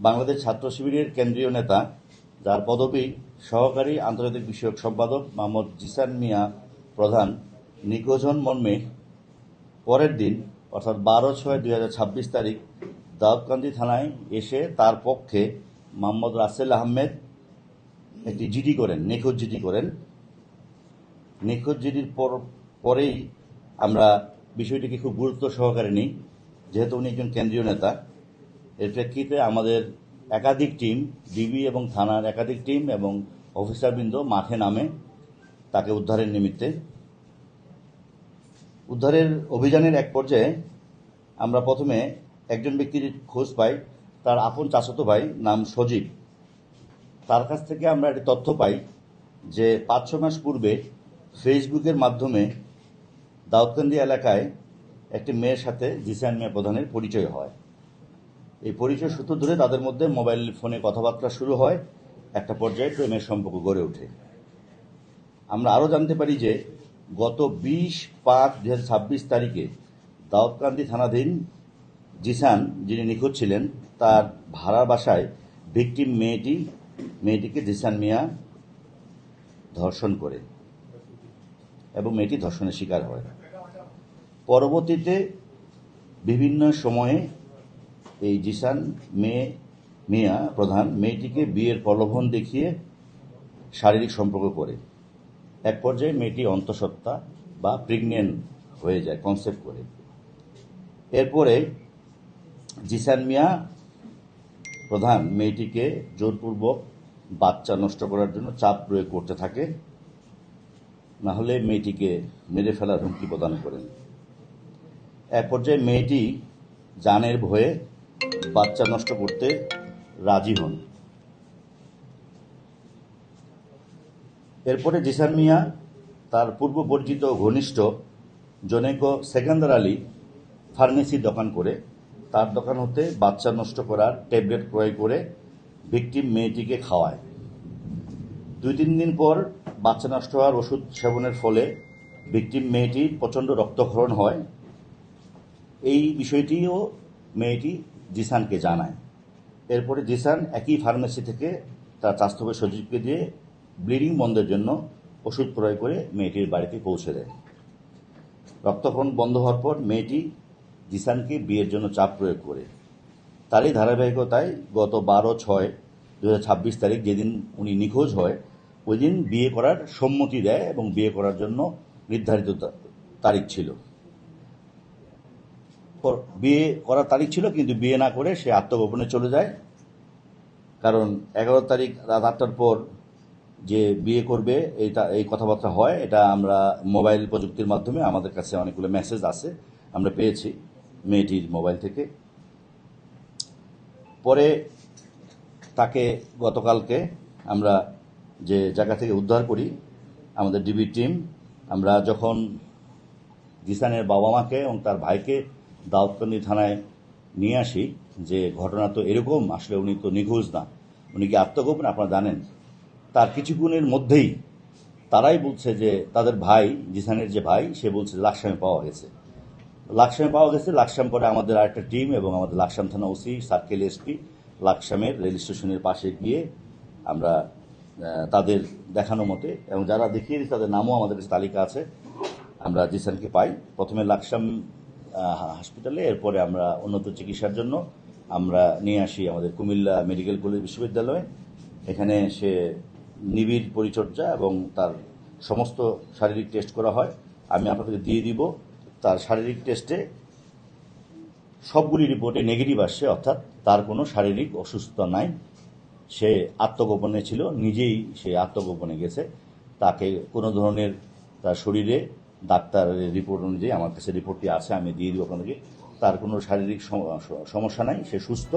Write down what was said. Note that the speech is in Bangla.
বাংলাদেশ ছাত্র শিবিরের কেন্দ্রীয় নেতা, যার পদবি সহকারী আন্তর্জাতিক বিষয়ক সম্পাদক মোহাম্মদ জিসান মিয়া প্রধান নিখোঁজ হন মর্মে পরের দিন অর্থাৎ 12/6/2026 তারিখ দাউদকান্দি থানায় এসে তার পক্ষে মোহাম্মদ রাসেল আহমেদ একটি জিডি করেন, নিখোঁজ জিডি করেন। নিখোঁজ জিডির পরেই আমরা বিষয়টিকে খুব গুরুত্ব সহকারে নিই, যেহেতু উনি একজন কেন্দ্রীয় নেতা। এর প্রেক্ষিতে আমাদের একাধিক টিম, ডিবি এবং থানার একাধিক টিম এবং অফিসারবৃন্দ মাঠে নামে তাকে উদ্ধারের নিমিত্তে। উদ্ধারের অভিযানের এক পর্যায়ে আমরা প্রথমে একজন ব্যক্তির খোঁজ পাই, তার আপন চাচাতো ভাই, নাম সজীব। তার কাছ থেকে আমরা একটি তথ্য পাই যে 5-6 মাস পূর্বে ফেসবুকের মাধ্যমে দাউদকান্দি এলাকায় একটি মেয়ের সাথে জিসান মিয়া প্রধানের পরিচয় হয়। এই পরিচয় সূত্র ধরে তাদের মধ্যে মোবাইল ফোনে কথাবার্তা শুরু হয়, একটা পর্যায়ে প্রেমের সম্পর্ক গড়ে ওঠে। আমরা আরও জানতে পারি যে গত 20/5/2026 তারিখে দাউদকান্দি থানাধীন জিসান, যিনি নিখোঁজ ছিলেন, তার ভাড়ার বাসায় ভিকটিম মেয়েটিকে জিসান মিয়া ধর্ষণ করে এবং মেয়েটি ধর্ষণের শিকার হয়। পরবর্তীতে বিভিন্ন সময়ে এই জিসান মিয়া প্রধান মেয়েটিকে বিয়ের প্রলোভন দেখিয়ে শারীরিক সম্পর্ক করে। এক পর্যায়ে মেয়েটি অন্তঃসত্ত্বা বা প্রেগনেন্ট হয়ে যায় কনসেপ্ট করে। এরপরে জিসান মিয়া প্রধান মেয়েটিকে জোরপূর্বক বাচ্চা নষ্ট করার জন্য চাপ প্রয়োগ করতে থাকে, না হলে মেয়েটিকে মেরে ফেলার হুমকি প্রদান করেন। এক পর্যায়ে মেয়েটি জানের ভয়ে বাচ্চা নষ্ট করতে রাজি হন। এরপরে জিসান মিয়া তার পূর্ব পরিচিত ঘনিষ্ঠ জনৈক সেকেন্দার আলী ফার্মেসির দোকান করে তার দোকান হতে বাচ্চা নষ্ট করার ট্যাবলেট ক্রয় করে ভিকটিম মেয়েটিকে খাওয়ায়। 2-3 দিন পর বাচ্চা নষ্ট হওয়ার ওষুধ সেবনের ফলে ভিকটিম মেয়েটির প্রচণ্ড রক্তক্ষরণ হয়। এই বিষয়টিও মেয়েটি জিসানকে জানায়। এরপরে জিসান একই ফার্মেসি থেকে তার চাচাতো ভাই সজীবকে দিয়ে ব্লিডিং বন্ধের জন্য ওষুধ ক্রয় করে মেয়েটির বাড়িতে পৌঁছে দেয়। রক্তক্ষরণ বন্ধ হওয়ার পর মেয়েটি জিসানকে বিয়ের জন্য চাপ প্রয়োগ করে। তারই ধারাবাহিকতায় গত 12/6/2026 তারিখ, যেদিন উনি নিখোঁজ হয়, ওই দিন বিয়ে করার সম্মতি দেয় এবং বিয়ে করার জন্য নির্ধারিত তারিখ ছিল। বিয়ে করার তারিখ ছিল, কিন্তু বিয়ে না করে সে আত্মগোপনে চলে যায়। কারণ 11 তারিখ রাত 8টার পর যে বিয়ে করবে এই কথাবার্তা হয়, এটা আমরা মোবাইল প্রযুক্তির মাধ্যমে আমাদের কাছে অনেকগুলো মেসেজ আছে, আমরা পেয়েছি মেয়েটির মোবাইল থেকে। পরে তাকে গতকালকে আমরা যে জায়গা থেকে উদ্ধার করি, আমাদের ডিবি টিম, আমরা যখন জিসানের বাবা মাকে এবং তার ভাইকে দাউদকান্দি থানায় নিয়ে আসি যে ঘটনা তো এরকম, আসলে উনি তো নিখোঁজ না, উনি কি আত্মগোপন, আপনারা জানেন। তার কিছুক্ষণের মধ্যেই তারাই বলছে যে তাদের ভাই, জিসানের যে ভাই, সে বলছে লাকসামে পাওয়া গেছে। লাকসাম পরে আমাদের আরেকটা টিম এবং আমাদের লাকসাম থানা ওসি, সার্কেল এসপি লাকসামের রেল স্টেশনের পাশে গিয়ে আমরা তাদের দেখানো মতে এবং যারা দেখিয়ে দিই তাদের নামও আমাদের কাছে তালিকা আছে, আমরা জিসানকে পাই। প্রথমে লাকসাম হসপিটালে, এরপরে আমরা উন্নত চিকিৎসার জন্য আমরা নিয়ে আসি আমাদের কুমিল্লা মেডিকেল কলেজ বিশ্ববিদ্যালয়ে। এখানে সে নিবিড় পরিচর্যা এবং তার সমস্ত শারীরিক টেস্ট করা হয়। আমি আপনাকে দিয়ে দিব। তার শারীরিক টেস্টে সবগুলি রিপোর্টে নেগেটিভ আসছে, অর্থাৎ তার কোনো শারীরিক অসুস্থতা নাই। সে আত্মগোপনে ছিল, নিজেই সে আত্মগোপনে গেছে। তাকে কোনো ধরনের তার শরীরে ডাক্তারের রিপোর্ট অনুযায়ী, আমার কাছে রিপোর্টটি আছে, আমি দিয়ে দিব আপনাদেরকে, তার কোনো শারীরিক সমস্যা নাই, সে সুস্থ।